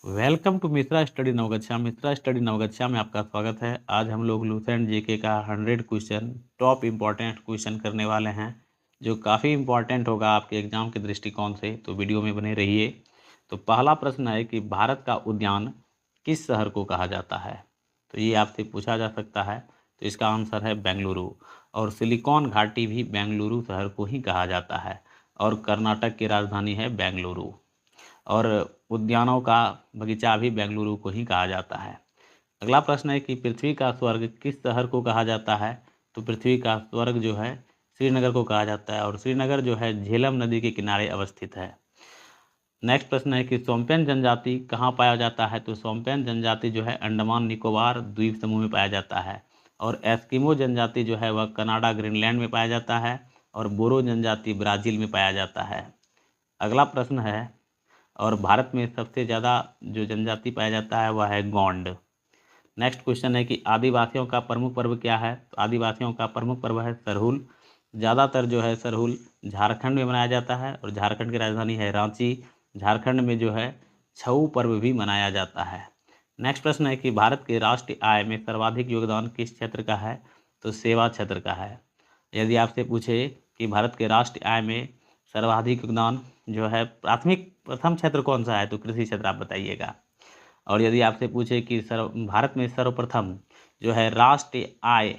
Welcome to Mishra study Navgachhia. Mishra study Navgachhia में आपका स्वागत है। आज हम लोग लूसेंट जीके का 100 क्वेश्चन टॉप इम्पॉर्टेंट क्वेश्चन करने वाले हैं, जो काफ़ी इम्पॉर्टेंट होगा आपके एग्जाम के दृष्टिकोण से। तो वीडियो में बने रहिए। तो पहला प्रश्न है कि भारत का उद्यान किस शहर को कहा जाता है। तो ये आपसे पूछा जा सकता है। तो इसका आंसर है बेंगलुरु। और सिलिकॉन घाटी भी बेंगलुरु शहर को ही कहा जाता है, और कर्नाटक की राजधानी है बेंगलुरु। और उद्यानों का बगीचा भी बेंगलुरु को ही कहा जाता है। अगला प्रश्न है कि पृथ्वी का स्वर्ग किस शहर को कहा जाता है। तो पृथ्वी का स्वर्ग जो है श्रीनगर को कहा जाता है, और श्रीनगर जो है झेलम नदी के किनारे अवस्थित है। नेक्स्ट प्रश्न है कि सोम्पेन जनजाति कहाँ पाया जाता है। तो सोम्पेन जनजाति जो है अंडमान निकोबार द्वीप समूह में पाया जाता है। और एस्किमो जनजाति जो है वह कनाडा ग्रीनलैंड में पाया जाता है। और बोरो जनजाति ब्राज़ील में पाया जाता है। अगला प्रश्न है, और भारत में सबसे ज़्यादा जो जनजाति पाया जाता है वह है गोंड। नेक्स्ट क्वेश्चन है कि आदिवासियों का प्रमुख पर्व क्या है। तो आदिवासियों का प्रमुख पर्व है सरहुल। ज़्यादातर जो है सरहुल झारखंड में मनाया जाता है, और झारखंड की राजधानी है रांची। झारखंड में जो है छऊ पर्व भी मनाया जाता है। नेक्स्ट प्रश्न है कि भारत के राष्ट्रीय आय में सर्वाधिक योगदान किस क्षेत्र का है। तो सेवा क्षेत्र का है। यदि आपसे पूछे कि भारत के राष्ट्रीय आय में सर्वाधिक योगदान जो है प्रथम क्षेत्र कौन सा है, तो कृषि क्षेत्र आप बताइएगा। और यदि आपसे पूछे कि भारत में सर्वप्रथम जो है राष्ट्रीय आय,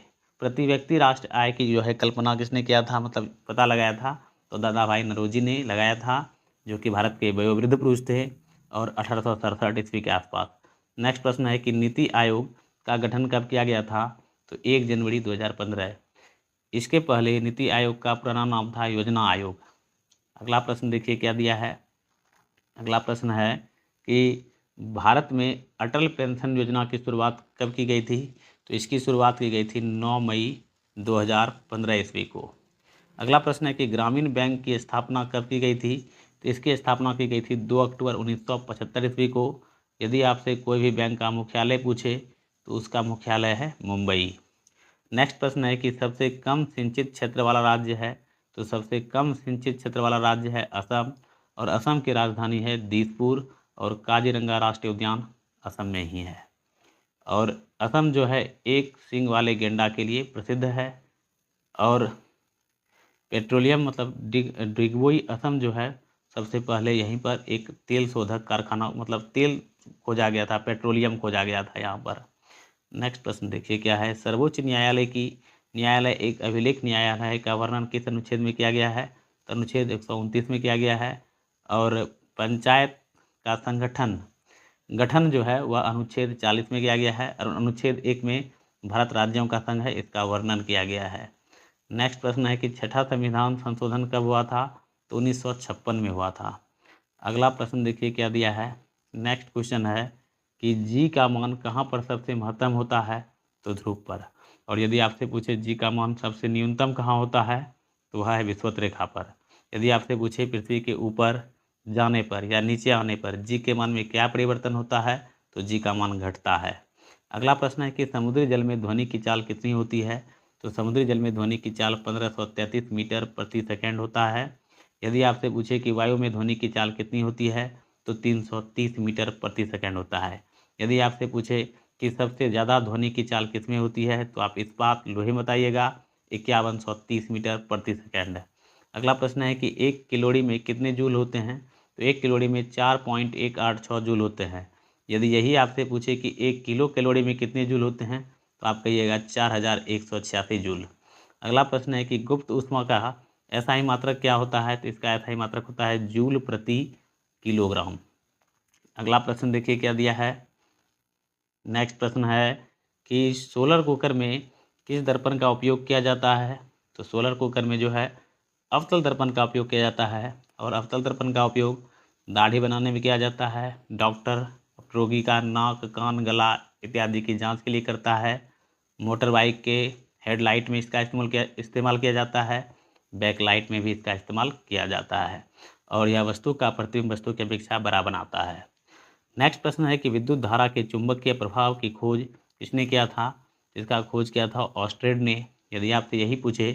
प्रति व्यक्ति राष्ट्रीय आय की जो है कल्पना किसने किया था, मतलब पता लगाया था, तो दादा भाई नौरोजी ने लगाया था, जो कि भारत के वयोवृद्ध पुरुष थे, और 1867 ईस्वी के आसपास। नेक्स्ट प्रश्न है कि नीति आयोग का गठन कब किया गया था। तो 1 जनवरी 2015। इसके पहले नीति आयोग का पुराना नाम था योजना आयोग। अगला प्रश्न देखिए क्या दिया है। अगला प्रश्न है कि भारत में अटल पेंशन योजना की शुरुआत कब की गई थी। तो इसकी शुरुआत की गई थी 9 मई 2015 ईस्वी को। अगला प्रश्न है कि ग्रामीण बैंक की स्थापना कब की गई थी। तो इसकी स्थापना की गई थी 2 अक्टूबर 1975 ईस्वी को। यदि आपसे कोई भी बैंक का मुख्यालय पूछे तो उसका मुख्यालय है मुंबई। नेक्स्ट प्रश्न है कि सबसे कम सिंचित क्षेत्र वाला राज्य है। तो सबसे कम सिंचित क्षेत्र वाला राज्य है असम, और असम की राजधानी है दिसपुर, और काजीरंगा राष्ट्रीय उद्यान असम में ही है। और असम जो है एक सींग वाले गेंडा के लिए प्रसिद्ध है। और पेट्रोलियम मतलब डिगबोई असम जो है सबसे पहले यहीं पर एक तेल शोधक कारखाना, मतलब तेल खोजा गया था, पेट्रोलियम खोजा गया था यहाँ पर। नेक्स्ट प्रश्न देखिए क्या है। सर्वोच्च न्यायालय एक अभिलेख न्यायालय का वर्णन किस अनुच्छेद में किया गया है। तो अनुच्छेद 129 में किया गया है। और पंचायत का गठन जो है वह अनुच्छेद 40 में किया गया है, और अनुच्छेद 1 में भारत राज्यों का संघ है, इसका वर्णन किया गया है। नेक्स्ट प्रश्न है कि छठा संविधान संशोधन कब हुआ था। तो 1956 में हुआ था। अगला प्रश्न देखिए क्या दिया है। नेक्स्ट क्वेश्चन है कि जी का मान कहाँ पर सबसे महत्तम होता है। तो ध्रुव पर। और यदि आपसे पूछे जी का मान सबसे न्यूनतम कहाँ होता है, तो वह है विषुवत रेखा पर। यदि आपसे पूछे पृथ्वी के ऊपर जाने पर या नीचे आने पर जी के मान में क्या परिवर्तन होता है, तो जी का मान घटता है। अगला प्रश्न है कि समुद्री जल में ध्वनि की चाल कितनी होती है। तो समुद्री जल में ध्वनि की चाल 1533 मीटर प्रति सेकेंड होता है। यदि आपसे पूछे कि वायु में ध्वनि की चाल कितनी होती है, तो 330 मीटर प्रति सेकेंड होता है। यदि आपसे पूछे कि सबसे ज़्यादा ध्वनि की चाल किसमें होती है, तो आप इस्पात लोहे में बताइएगा, 5130 मीटर प्रति सेकेंड। अगला प्रश्न है कि 1 किलोरी में कितने जूल होते हैं। तो 1 किलोरी में 4.186 जूल होते हैं। यदि यही आपसे पूछे कि 1 किलो कैलोरी में कितने जूल होते हैं, तो आप कहिएगा 4186 जूल। अगला प्रश्न है कि गुप्त ऊष्मा का एसआई मात्रक क्या होता है। तो इसका एसआई मात्रक होता है जूल प्रति किलोग्राम। अगला प्रश्न देखिए क्या दिया है। नेक्स्ट प्रश्न है कि सोलर कुकर में किस दर्पण का उपयोग किया जाता है। तो सोलर कुकर में जो है अवतल दर्पण का उपयोग किया जाता है, और अवतल दर्पण का उपयोग दाढ़ी बनाने में किया जाता है। डॉक्टर रोगी का नाक, कान, गला इत्यादि की जांच के लिए करता है। मोटर बाइक के हेडलाइट में इसका इस्तेमाल किया जाता है। बैकलाइट में भी इसका इस्तेमाल किया जाता है, और यह वस्तु का प्रतिबिंब वस्तु की अपेक्षा बड़ा बनाता है। नेक्स्ट प्रश्न है कि विद्युत धारा के चुंबकीय प्रभाव की खोज किसने किया था। इसका खोज किया था ऑस्ट्रेड ने। यदि आपसे यही पूछे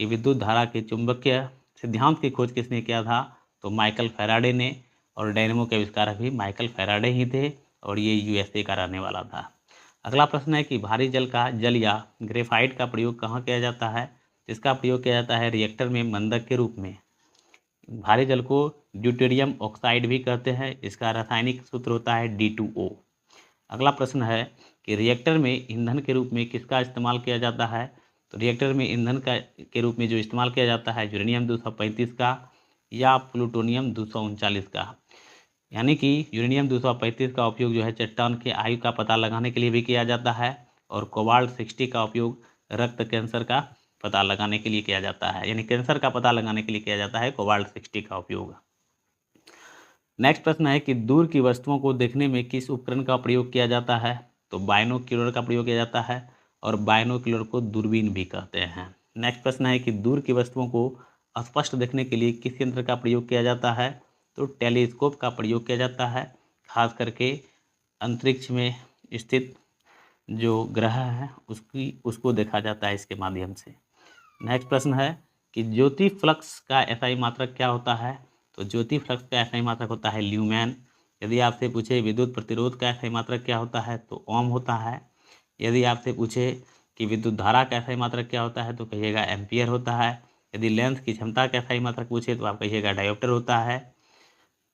कि विद्युत धारा के चुंबकीय सिद्धांत की खोज किसने किया था, तो माइकल फैराडे ने। और डायनेमो के आविष्कारक भी माइकल फैराडे ही थे और ये यूएसए का रहने वाला था। अगला प्रश्न है कि भारी जल या ग्रेफाइट का प्रयोग कहाँ किया जाता है? इसका प्रयोग किया जाता है रिएक्टर में मंदक के रूप में। भारी जल को ड्यूटेरियम ऑक्साइड भी कहते हैं। इसका रासायनिक सूत्र होता है D2O। अगला प्रश्न है कि रिएक्टर में ईंधन के रूप में किसका इस्तेमाल किया जाता है? तो रिएक्टर में ईंधन के रूप में जो इस्तेमाल किया जाता है यूरेनियम 235 का या प्लूटोनियम 239 का। यानी कि यूरेनियम 235 का उपयोग जो है चट्टान के आयु का पता लगाने के लिए भी किया जाता है और कोबाल्ट 60 का उपयोग रक्त कैंसर का पता लगाने के लिए किया जाता है, यानी कैंसर का पता लगाने के लिए किया जाता है कोबाल्ट 60 का उपयोग। नेक्स्ट प्रश्न है कि दूर की वस्तुओं को देखने में किस उपकरण का प्रयोग किया जाता है? तो बाइनोक्यूलर का प्रयोग किया जाता है और बाइनोक्यूलर को दूरबीन भी कहते हैं। नेक्स्ट प्रश्न है कि दूर की वस्तुओं को स्पष्ट देखने के लिए किस यंत्र का प्रयोग किया जाता है? तो टेलीस्कोप का प्रयोग किया जाता है, खास करके अंतरिक्ष में स्थित जो ग्रह है उसको देखा जाता है इसके माध्यम से। नेक्स्ट प्रश्न है कि ज्योति फ्लक्स का एसआई मात्रक क्या होता है? तो ज्योति फ्लक्स का एसआई मात्रक होता है ल्यूमेन। यदि आपसे पूछे विद्युत प्रतिरोध का एसआई मात्रक क्या होता है? तो ओम होता है। यदि आपसे पूछे कि विद्युत धारा का एसआई मात्रक क्या होता है? तो कहिएगा एम्पियर होता है। यदि लेंस की क्षमता का एसआई मात्रक पूछे तो आप कहिएगा डायोप्टर होता है।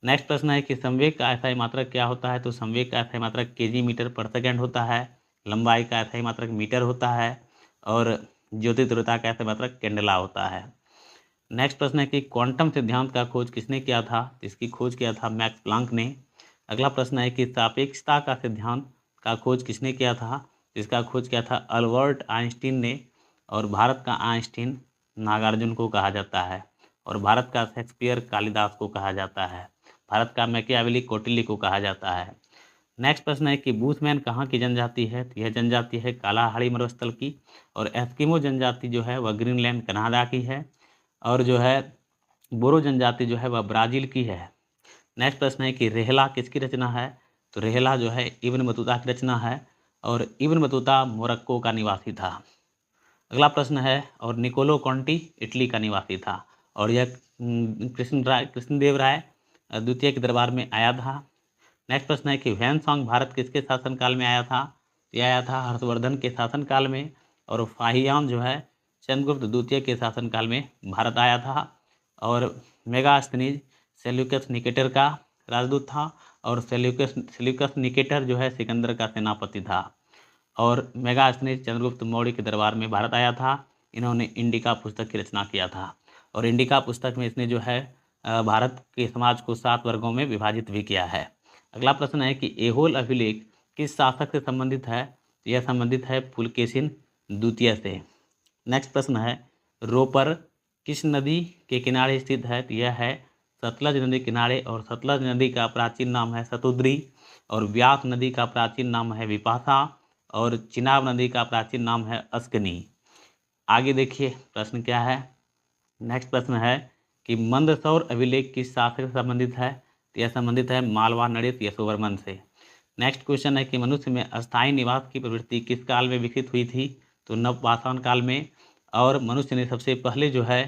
नेक्स्ट प्रश्न है कि संवेग का एसआई मात्रक क्या होता है? तो संवेग का एसआई मात्रक केजी मीटर पर सेकेंड होता है। लंबाई का एसआई मात्रक मीटर होता है और ज्योति तीव्रता का एसआई मात्रक कैंडेला होता है। नेक्स्ट प्रश्न है कि क्वांटम सिद्धांत का खोज किसने किया था? इसकी खोज किया था मैक्स प्लांक ने। अगला प्रश्न है कि सापेक्षता का सिद्धांत का खोज किसने किया था? इसका खोज किया था अल्बर्ट आइंस्टीन ने। और भारत का आइंस्टीन नागार्जुन को कहा जाता है और भारत का शेक्सपियर कालिदास को कहा जाता है। भारत का मैकियावेली कौटिल्य को कहा जाता है। नेक्स्ट प्रश्न है कि बूथमैन कहाँ की जनजाति है? तो यह जनजाति है कालाहाड़ी मरुस्थल की। और एस्किमो जनजाति जो है वह ग्रीनलैंड कनाडा की है। और जो है बोरो जनजाति जो है वह ब्राज़ील की है। नेक्स्ट प्रश्न है कि रेहला किसकी रचना है? तो रेहला जो है इब्न बतूता की रचना है और इब्न बतूता मोरक्को का निवासी था। अगला प्रश्न है और निकोलो कॉन्टी इटली का निवासी था और यह कृष्णदेव राय द्वितीय के दरबार में आया था। नेक्स्ट प्रश्न है कि ह्वेनसांग भारत किसके शासनकाल में आया था? यह आया था हर्षवर्धन के शासनकाल में। और फाहियान जो है चंद्रगुप्त द्वितीय के शासनकाल में भारत आया था। और मेगास्थनीज सेल्यूकस निकेटर का राजदूत था और सेल्यूकस निकेटर जो है सिकंदर का सेनापति था। और मेगास्थनीज चंद्रगुप्त मौर्य के दरबार में भारत आया था। इन्होंने इंडिका पुस्तक की रचना किया था और इंडिका पुस्तक में इसने जो है भारत के समाज को 7 वर्गों में विभाजित भी किया है। अगला प्रश्न है कि ऐहोल अभिलेख किस शासक से संबंधित है? यह संबंधित है पुलकेशिन द्वितीय से। नेक्स्ट प्रश्न है रोपर किस नदी के किनारे स्थित है? तो यह है सतलज नदी किनारे और सतलज नदी का प्राचीन नाम है सतुद्री और व्यास नदी का प्राचीन नाम है विपाशा और चिनाब नदी का प्राचीन नाम है अस्कनी। आगे देखिए प्रश्न क्या है। नेक्स्ट प्रश्न है कि मंदसौर अभिलेख किस शासक से संबंधित है? तो यह संबंधित है मालवा नरेश यशोवर्मन से। नेक्स्ट क्वेश्चन है कि मनुष्य में अस्थायी निवास की प्रवृत्ति किस काल में विकसित हुई थी? तो नवपाषाण काल में। और मनुष्य ने सबसे पहले जो है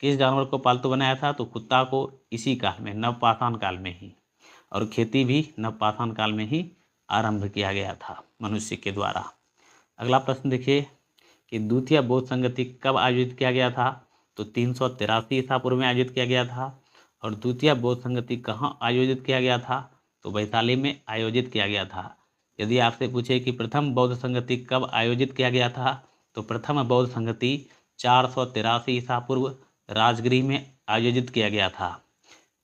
किस जानवर को पालतू बनाया था? तो कुत्ता को इसी काल में नवपाषाण काल में ही। और खेती भी नवपाषाण काल में ही आरंभ किया गया था मनुष्य के द्वारा। अगला प्रश्न देखिए कि द्वितीय बौद्ध संगति कब आयोजित किया गया था? तो 383 ईसा पूर्व में आयोजित किया गया था। और द्वितीय बौद्ध संगति कहाँ आयोजित किया गया था? तो वैशाली में आयोजित किया गया था। यदि आपसे पूछे कि प्रथम बौद्ध संगति कब आयोजित किया गया था? तो प्रथम बौद्ध संगति 483 ईसा पूर्व राजगृह में आयोजित किया गया था।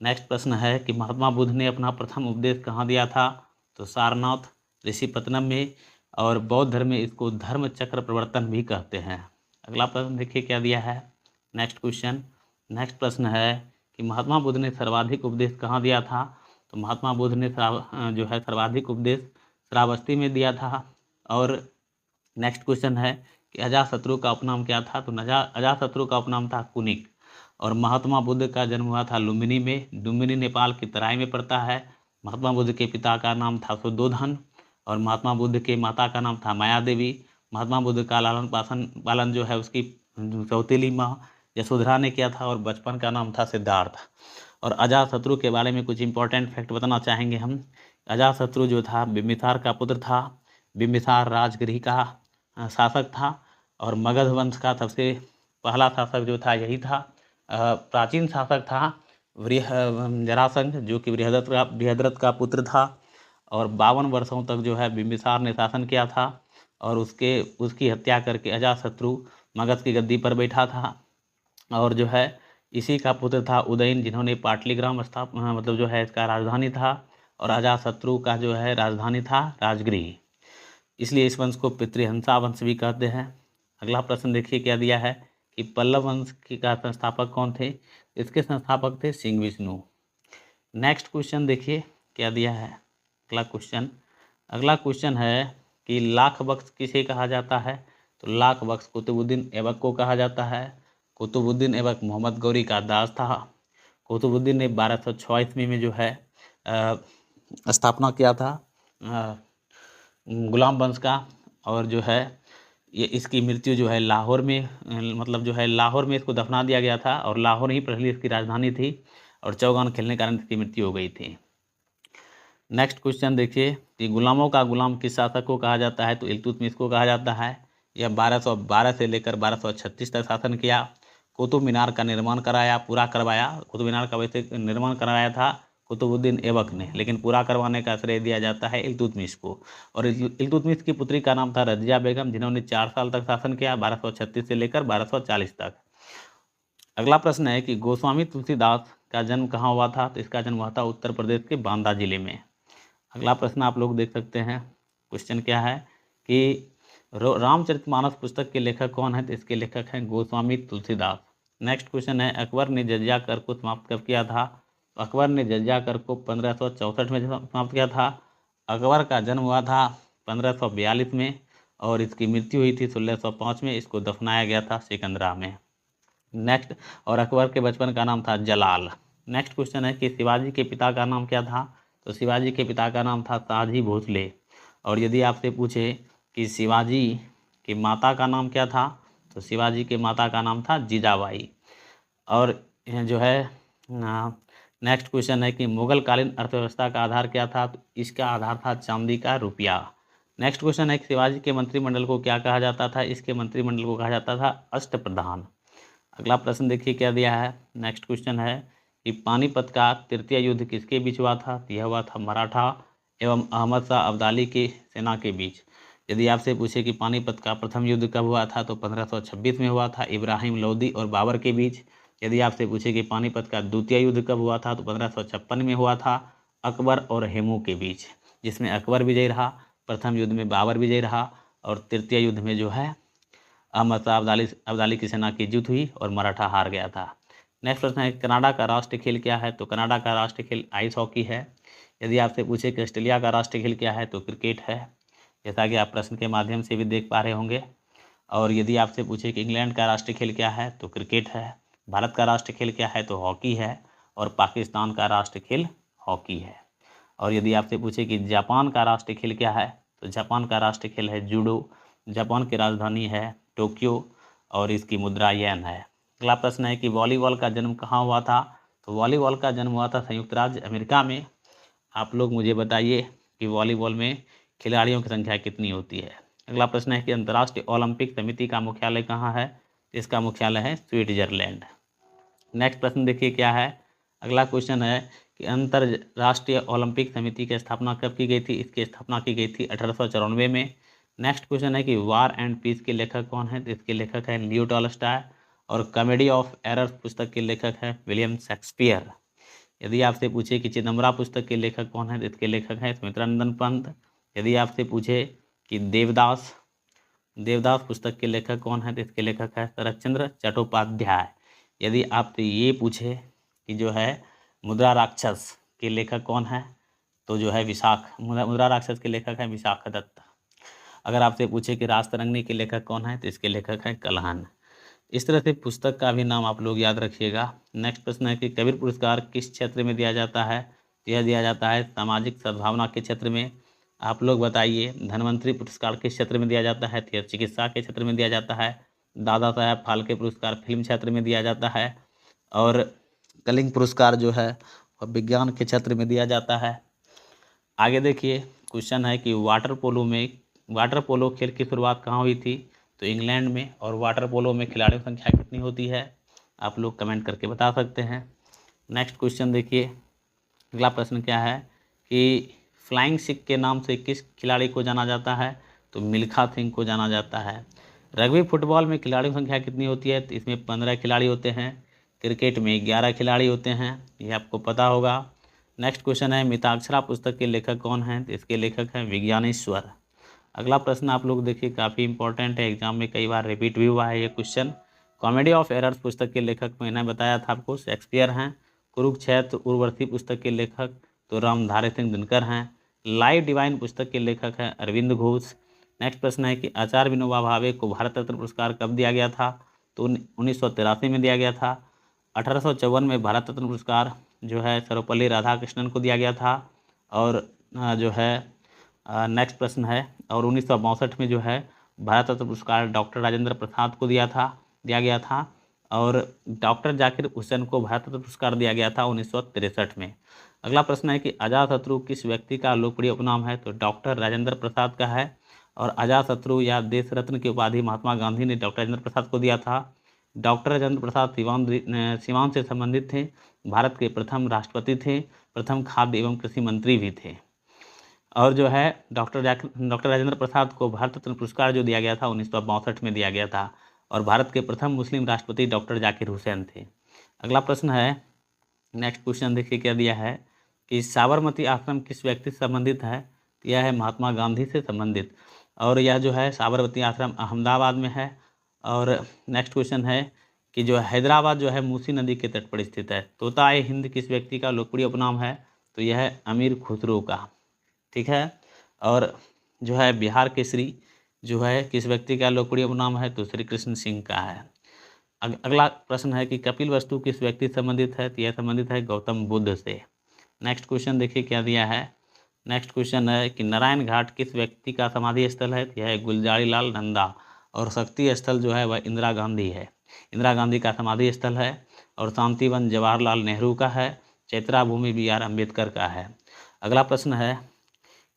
नेक्स्ट प्रश्न है कि महात्मा बुद्ध ने अपना प्रथम उपदेश कहाँ दिया था? तो सारनाथ ऋषिपत्तनम में। और बौद्ध धर्म में इसको धर्म चक्र प्रवर्तन भी कहते हैं। अगला प्रश्न देखिए क्या दिया है। Next question. नेक्स्ट प्रश्न है कि महात्मा बुद्ध ने सर्वाधिक उपदेश कहाँ दिया था? तो महात्मा बुद्ध ने जो है सर्वाधिक उपदेश श्रावस्ती में दिया था। और नेक्स्ट क्वेश्चन है कि अजातशत्रु का उपनाम क्या था? तो अजातशत्रु का उपनाम था कुनिक। और महात्मा बुद्ध का जन्म हुआ था लुम्बिनी में। लुम्बिनी नेपाल की तराई में पड़ता है। महात्मा बुद्ध के पिता का नाम था शुद्धोधन और महात्मा बुद्ध के माता का नाम था माया देवी। महात्मा बुद्ध का लालन पालन जो है उसकी सौतेली माँ यशोधरा ने किया था और बचपन का नाम था सिद्धार्थ। और अजातशत्रु के बारे में कुछ इंपॉर्टेंट फैक्ट बताना चाहेंगे हम। अजातशत्रु जो था बिंबिसार का पुत्र था। बिंबिसार राजगृह का शासक था और मगध वंश का सबसे पहला शासक जो था यही था। प्राचीन शासक था जरासंध, जो कि बृहद्रथ का पुत्र था और 52 वर्षों तक जो है बिंबिसार ने शासन किया था और उसकी हत्या करके अजातशत्रु मगध की गद्दी पर बैठा था। और जो है इसी का पुत्र था उदयन, जिन्होंने पाटलिग्राम मतलब जो है इसका राजधानी था, और अजातशत्रु का जो है राजधानी था राजगृह। इसलिए इस वंश को पितृहंसा वंश भी कहते हैं। अगला प्रश्न देखिए क्या दिया है कि पल्लव वंश का संस्थापक कौन थे। इसके संस्थापक थे सिंह विष्णु। नेक्स्ट क्वेश्चन देखिए क्या दिया है। अगला क्वेश्चन है कि लाख बख्श किसे कहा जाता है। तो लाख बख्श कुतुबुद्दीन ऐबक को कहा जाता है। कुतुबुद्दीन ऐबक मोहम्मद गौरी का दास था। कुतुबुद्दीन ने 1206 ईस्वी में जो है स्थापना किया था गुलाम वंश का। और जो है ये इसकी मृत्यु जो है लाहौर में, मतलब जो है लाहौर में इसको दफना दिया गया था और लाहौर ही पहले इसकी राजधानी थी और चौगान खेलने के कारण इसकी मृत्यु हो गई थी। नेक्स्ट क्वेश्चन देखिए कि गुलामों का गुलाम किस शासक को कहा जाता है। तो इल्तुतमिश को कहा जाता है। यह 1212 से लेकर 1236 तक शासन किया। कुतुब मीनार का निर्माण पूरा करवाया। कुतुब मीनार का वैसे निर्माण कराया था कुतुबुद्दीन ऐबक ने, लेकिन पूरा करवाने का श्रेय दिया जाता है इल्तुतमिश को। और इल्तुतमिश की पुत्री का नाम था रजिया बेगम, जिन्होंने 4 साल तक शासन किया, 1236 से लेकर 1240 तक। अगला प्रश्न है कि गोस्वामी तुलसीदास का जन्म कहाँ हुआ था। तो इसका जन्म हुआ था उत्तर प्रदेश के बांदा जिले में। अगला प्रश्न आप लोग देख सकते हैं। क्वेश्चन क्या है कि रामचरितमानस पुस्तक के लेखक कौन है। तो इसके लेखक हैं गोस्वामी तुलसीदास। नेक्स्ट क्वेश्चन है अकबर ने जजिया कर को समाप्त कब किया था। तो अकबर ने जजिया कर को 1564 में समाप्त किया था। अकबर का जन्म हुआ था 1542 में और इसकी मृत्यु हुई थी 1605 में। इसको दफनाया गया था सिकंदरा में। नेक्स्ट, और अकबर के बचपन का नाम था जलाल। नेक्स्ट क्वेश्चन है कि शिवाजी के पिता का नाम क्या था। तो शिवाजी के पिता का नाम था शाहजी भोसले। और यदि आपसे पूछे कि शिवाजी की माता का नाम क्या था, तो शिवाजी के माता का नाम था जीजाबाई। और जो है नेक्स्ट क्वेश्चन है कि मुगल कालीन अर्थव्यवस्था का आधार क्या था। तो इसका आधार था चांदी का रुपया। नेक्स्ट क्वेश्चन है कि शिवाजी के मंत्रिमंडल को क्या कहा जाता था। इसके मंत्रिमंडल को कहा जाता था अष्टप्रधान। अगला प्रश्न देखिए क्या दिया है। नेक्स्ट क्वेश्चन है कि पानीपत का तृतीय युद्ध किसके बीच हुआ था। यह हुआ था मराठा एवं अहमद शाह अब्दाली की सेना के बीच। यदि आपसे पूछे कि पानीपत का प्रथम युद्ध कब हुआ था, तो 1526 में हुआ था, इब्राहिम लोदी और बाबर के बीच। यदि आपसे पूछे कि पानीपत का द्वितीय युद्ध कब हुआ था, तो 1556 में हुआ था, अकबर और हेमू के बीच, जिसमें अकबर विजयी रहा। प्रथम युद्ध में बाबर विजयी रहा और तृतीय युद्ध में जो है अहमद शाह अब्दाली की सेना की जीत हुई और मराठा हार गया था। नेक्स्ट प्रश्न है कनाडा का राष्ट्रीय खेल क्या है। तो कनाडा का राष्ट्रीय खेल आइस हॉकी है। यदि आपसे पूछे कि ऑस्ट्रेलिया का राष्ट्रीय खेल क्या है, तो क्रिकेट है, जैसा कि आप प्रश्न के माध्यम से भी देख पा रहे होंगे। और यदि आपसे पूछे कि इंग्लैंड का राष्ट्रीय खेल क्या है, तो क्रिकेट है। भारत का राष्ट्रीय खेल क्या है, तो हॉकी है। और पाकिस्तान का राष्ट्रीय खेल हॉकी है। और यदि आपसे पूछे कि जापान का राष्ट्रीय खेल क्या है, तो जापान का राष्ट्रीय खेल है जूडो। जापान की राजधानी है टोक्यो और इसकी मुद्रा येन है। अगला प्रश्न है कि वॉलीबॉल का जन्म कहाँ हुआ था। तो वॉलीबॉल का जन्म हुआ था संयुक्त राज्य अमेरिका में। आप लोग मुझे बताइए कि वॉलीबॉल में खिलाड़ियों की संख्या कितनी होती है। अगला प्रश्न है कि अंतर्राष्ट्रीय ओलंपिक समिति का मुख्यालय कहाँ है। इसका मुख्यालय है स्विट्जरलैंड। नेक्स्ट प्रश्न देखिए क्या है। अगला क्वेश्चन है कि अंतर्राष्ट्रीय ओलंपिक समिति की स्थापना कब की गई थी। इसकी स्थापना की गई थी 1894 में। नेक्स्ट क्वेश्चन है कि वार एंड पीस के लेखक कौन है। तो इसके लेखक है लियो टॉलस्टॉय। और कॉमेडी ऑफ एरर्स पुस्तक के लेखक है विलियम शेक्सपियर। यदि आपसे पूछे कि चिदम्बरा पुस्तक के लेखक कौन है, तो इसके लेखक हैं सुमित्रानंदन पंत। यदि आपसे पूछे कि देवदास पुस्तक के लेखक कौन है, तो इसके लेखक है शरतचंद्र चट्टोपाध्याय। यदि आपसे ये पूछे कि जो है मुद्रा राक्षस के लेखक कौन है, तो जो है मुद्रा राक्षस के लेखक है विशाख दत्त। अगर आपसे पूछे कि राजतरंगिणी के लेखक कौन है, तो इसके लेखक हैं कल्हण। इस तरह से पुस्तक का भी नाम आप लोग याद रखिएगा। नेक्स्ट प्रश्न है कि कबीर पुरस्कार किस क्षेत्र में दिया जाता है। तो यह दिया जाता है सामाजिक सद्भावना के क्षेत्र में। आप लोग बताइए धन्वंतरी पुरस्कार किस क्षेत्र में दिया जाता है। तो यह चिकित्सा के क्षेत्र में दिया जाता है। दादा साहब फाल्के पुरस्कार फिल्म क्षेत्र में दिया जाता है। और कलिंग पुरस्कार जो है वह विज्ञान के क्षेत्र में दिया जाता है। आगे देखिए क्वेश्चन है कि वाटर पोलो खेल की शुरुआत कहाँ हुई थी? तो इंग्लैंड में। और वाटर पोलो में खिलाड़ियों की संख्या कितनी होती है? आप लोग कमेंट करके बता सकते हैं। नेक्स्ट क्वेश्चन देखिए, अगला प्रश्न क्या है कि फ्लाइंग सिख के नाम से किस खिलाड़ी को जाना जाता है? तो मिल्खा सिंह को जाना जाता है। रग्बी फुटबॉल में खिलाड़ियों की संख्या कितनी होती है? तो इसमें 15 खिलाड़ी होते हैं। क्रिकेट में 11 खिलाड़ी होते हैं, ये आपको पता होगा। नेक्स्ट क्वेश्चन है मिताक्षरा पुस्तक के लेखक कौन हैं? तो इसके लेखक हैं विज्ञानेश्वर। अगला प्रश्न आप लोग देखिए, काफ़ी इंपॉर्टेंट है, एग्जाम में कई बार रिपीट भी हुआ है ये क्वेश्चन। कॉमेडी ऑफ एरर्स पुस्तक के लेखक मैंने बताया था आपको शेक्सपियर हैं। कुरुक्षेत्र उर्वशी पुस्तक के लेखक तो रामधारी सिंह दिनकर हैं। लाइव डिवाइन पुस्तक के लेखक हैं अरविंद घोष। नेक्स्ट प्रश्न है कि आचार्य विनोबा भावे को भारत रत्न पुरस्कार कब दिया गया था? तो 1983 में दिया गया था। 1854 में भारत रत्न पुरस्कार जो है सर्वपल्ली राधाकृष्णन को दिया गया था। और जो है नेक्स्ट प्रश्न है, और 1962 में जो है भारत रत्न पुरस्कार डॉक्टर राजेंद्र प्रसाद को दिया गया था। और डॉक्टर जाकिर हुसैन को भारत रत्न पुरस्कार दिया गया था 1963 में। अगला प्रश्न है कि अजातशत्रु किस व्यक्ति का लोकप्रिय उपनाम है? तो डॉक्टर राजेंद्र प्रसाद का है। और अजातशत्रु या देश रत्न की उपाधि महात्मा गांधी ने डॉक्टर राजेंद्र प्रसाद को दिया था। डॉक्टर राजेंद्र प्रसाद सीवान से संबंधित थे, भारत के प्रथम राष्ट्रपति थे, प्रथम खाद्य एवं कृषि मंत्री भी थे। और जो है डॉक्टर राजेंद्र प्रसाद को भारत रत्न पुरस्कार जो दिया गया था 1962 में दिया गया था। और भारत के प्रथम मुस्लिम राष्ट्रपति डॉक्टर जाकिर हुसैन थे। अगला प्रश्न है, नेक्स्ट क्वेश्चन देखिए क्या दिया है कि साबरमती आश्रम किस व्यक्ति से संबंधित है? तो यह है महात्मा गांधी से संबंधित। और यह जो है साबरमती आश्रम अहमदाबाद में है। और नेक्स्ट क्वेश्चन है कि जो हैदराबाद जो है मूसी नदी के तट पर स्थित है। तोता-ए हिंद किस व्यक्ति का लोकप्रिय उपनाम है? तो यह है अमीर खुसरो का। ठीक है। और जो है बिहार केसरी जो है किस व्यक्ति का लोकप्रिय उपनाम है? तो श्री कृष्ण सिंह का है। अगला प्रश्न है कि कपिल वस्तु किस व्यक्ति से संबंधित है? तो यह संबंधित है गौतम बुद्ध से। नेक्स्ट क्वेश्चन देखिए क्या दिया है। नेक्स्ट क्वेश्चन है कि नारायण घाट किस व्यक्ति का समाधि स्थल है? तो यह है गुलजारी लाल नंदा। और शक्ति स्थल जो है वह इंदिरा गांधी है, इंदिरा गांधी का समाधि स्थल है। और शांतिवन जवाहरलाल नेहरू का है। चैत्रा भूमि BR अम्बेडकर का है। अगला प्रश्न है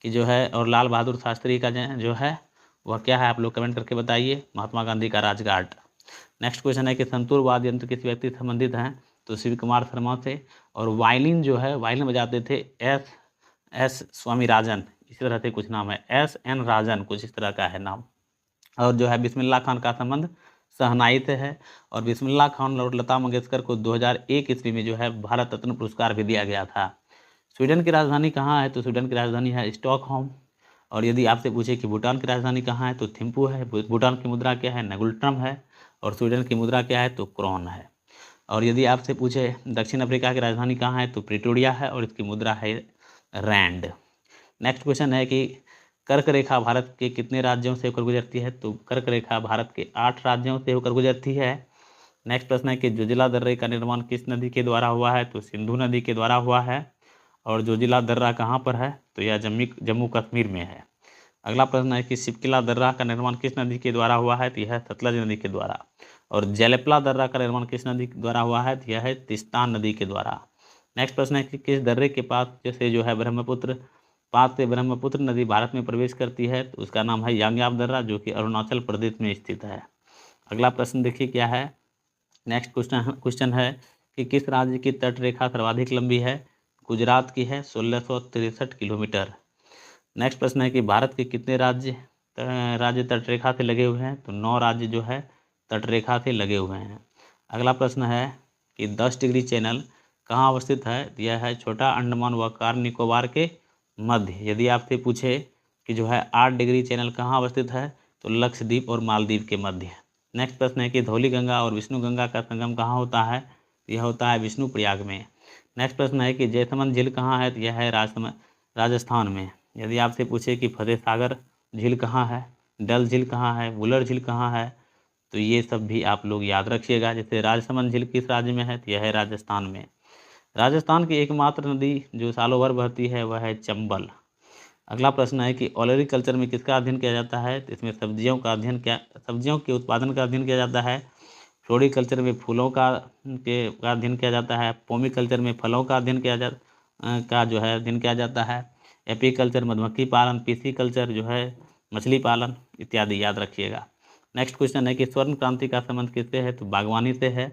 कि जो है और लाल बहादुर शास्त्री का जो है वह क्या है? आप लोग कमेंट करके बताइए। महात्मा गांधी का राजघाट। नेक्स्ट क्वेश्चन है कि संतूर वाद्य यंत्र किस व्यक्ति से संबंधित हैं? तो शिव कुमार शर्मा से। और वायलिन जो है वायलिन बजाते थे एस स्वामीराजन, इसी तरह से कुछ नाम है, SN राजन कुछ इस तरह का है नाम। और जो है बिस्मिल्लाह खान का संबंध शहनाई से है। और बिस्मिल्लाह खान और लता मंगेशकर को 2001 ईस्वी में जो है भारत रत्न पुरस्कार भी दिया गया था। स्वीडन की राजधानी कहाँ है? तो स्वीडन की राजधानी है स्टॉकहोम। और यदि आपसे पूछे कि भूटान की राजधानी कहाँ है? तो थिम्पू है। भूटान की मुद्रा क्या है? नगुल्ट्रम है। और स्वीडन की मुद्रा क्या है? तो क्रोन है। और यदि आपसे पूछे दक्षिण अफ्रीका की राजधानी कहाँ है? तो प्रिटोरिया है और इसकी मुद्रा है रैंड। नेक्स्ट क्वेश्चन है कि कर्क रेखा भारत के कितने राज्यों से होकर गुजरती है? तो कर्क रेखा भारत के 8 राज्यों से होकर गुजरती है। नेक्स्ट प्रश्न है कि जोजिला दर्रे का निर्माण किस नदी के द्वारा हुआ है? तो सिंधु नदी के द्वारा हुआ है। और जोजिला दर्रा कहाँ पर है? तो यह जम्मू कश्मीर में है। अगला प्रश्न है कि सिपकिला दर्रा का निर्माण किस नदी के द्वारा हुआ है? तो यह है सतलज नदी के द्वारा। और जलेपला दर्रा का निर्माण किस नदी के द्वारा हुआ है? तो यह है तिस्तान नदी के द्वारा। नेक्स्ट प्रश्न है कि किस दर्रे के पास जैसे जो है ब्रह्मपुत्र नदी भारत में प्रवेश करती है? तो उसका नाम है यांग्याप दर्रा, जो कि अरुणाचल प्रदेश में स्थित है। अगला प्रश्न देखिए क्या है। नेक्स्ट क्वेश्चन है कि किस राज्य की तट रेखा सर्वाधिक लंबी है? गुजरात की है 1663 किलोमीटर। नेक्स्ट प्रश्न है कि भारत के कितने राज्य तटरेखा से लगे हुए हैं? तो 9 राज्य जो है तटरेखा से लगे हुए हैं। अगला प्रश्न है कि 10 डिग्री चैनल कहाँ अवस्थित है? यह है छोटा अंडमान व कार निकोबार के मध्य। यदि आपसे पूछे कि जो है 8 डिग्री चैनल कहाँ अवस्थित है? तो लक्षद्वीप और मालदीव के मध्य। नेक्स्ट प्रश्न है कि धौली गंगा और विष्णु गंगा का संगम कहाँ होता है? यह होता है विष्णुप्रयाग में। नेक्स्ट प्रश्न है कि जयसमंद झील कहाँ है? तो यह है राजस्थान में। यदि आपसे पूछे कि फतेह सागर झील कहाँ है, डल झील कहाँ है, वुलर झील कहाँ है, तो ये सब भी आप लोग याद रखिएगा। जैसे राजसमंद झील किस राज्य में है? तो यह है राजस्थान में। राजस्थान की एकमात्र नदी जो सालों भर बहती है वह है चंबल। अगला प्रश्न है कि ओलेरीकल्चर में किसका अध्ययन किया जाता है? तो इसमें सब्जियों के उत्पादन का अध्ययन किया जाता है। फ्लोरिकल्चर में फूलों का अध्ययन किया जाता है। पोमिकल्चर में फलों का अध्ययन किया जाता है। एपीकल्चर मधुमक्खी पालन, पिसिकल्चर जो है मछली पालन इत्यादि याद रखिएगा। नेक्स्ट क्वेश्चन है कि स्वर्ण क्रांति का संबंध किससे है? तो बागवानी से है।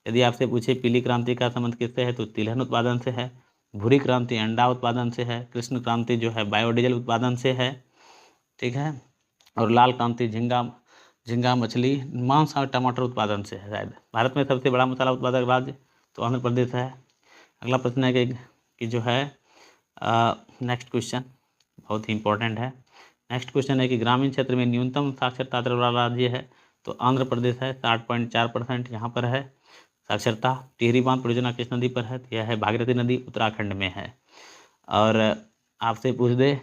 यदि आपसे पूछे पीली क्रांति का संबंध किससे है? तो तिलहन उत्पादन से है। भूरी क्रांति अंडा उत्पादन से है। कृष्ण क्रांति जो है बायोडीजल उत्पादन से है, ठीक है। और लाल क्रांति झींगा मछली मांस और टमाटर उत्पादन से है। शायद भारत में सबसे बड़ा मसाला उत्पादक राज्य तो आंध्र प्रदेश है। अगला प्रश्न है कि जो है नेक्स्ट क्वेश्चन बहुत ही इंपॉर्टेंट है। नेक्स्ट क्वेश्चन है कि ग्रामीण क्षेत्र में न्यूनतम साक्षरता दर वाला राज्य है? तो आंध्र प्रदेश है, 60.4% यहाँ पर है साक्षरता। टिहरी बांध परियोजना किस नदी पर है? तो यह है भागीरथी नदी, उत्तराखंड में है। और आपसे पूछ दे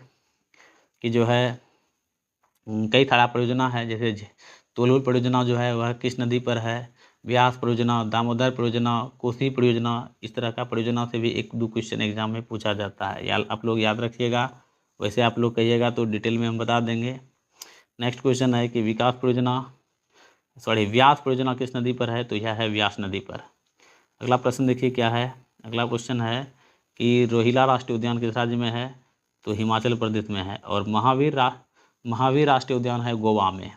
कि जो है कई सारा परियोजना है, जैसे तोलुल परियोजना जो है वह किस नदी पर है? व्यास परियोजना, दामोदर परियोजना, कोसी परियोजना, इस तरह का परियोजना से भी 1-2 क्वेश्चन एग्जाम में पूछा जाता है। आप लोग याद रखिएगा, वैसे आप लोग कहिएगा तो डिटेल में हम बता देंगे। नेक्स्ट क्वेश्चन है कि व्यास परियोजना किस नदी पर है? तो यह है व्यास नदी पर। अगला प्रश्न देखिए क्या है। अगला क्वेश्चन है कि रोहिला राष्ट्रीय उद्यान किस राज्य में है? तो हिमाचल प्रदेश में है। और महावीर राष्ट्रीय उद्यान है गोवा में।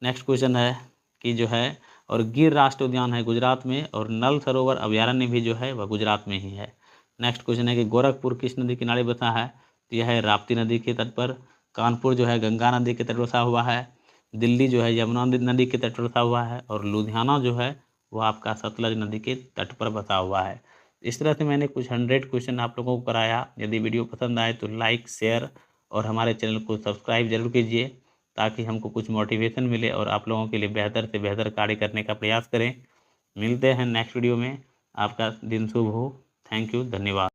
नेक्स्ट क्वेश्चन है कि जो है और गिर राष्ट्रीय उद्यान है गुजरात में, और नल सरोवर अभयारण्य भी जो है वह गुजरात में ही है। नेक्स्ट क्वेश्चन है कि गोरखपुर किस नदी किनारे बसा है? तो यह है राप्ती नदी के तट पर। कानपुर जो है गंगा नदी के तट पर बसा हुआ है। दिल्ली जो है यमुना नदी के तट पर बसा हुआ है। और लुधियाना जो है वो आपका सतलज नदी के तट पर बसा हुआ है। इस तरह से मैंने कुछ 100 क्वेश्चन आप लोगों को कराया। यदि वीडियो पसंद आए तो लाइक, शेयर और हमारे चैनल को सब्सक्राइब जरूर कीजिए, ताकि हमको कुछ मोटिवेशन मिले और आप लोगों के लिए बेहतर से बेहतर कार्य करने का प्रयास करें। मिलते हैं नेक्स्ट वीडियो में। आपका दिन शुभ हो। थैंक यू, धन्यवाद।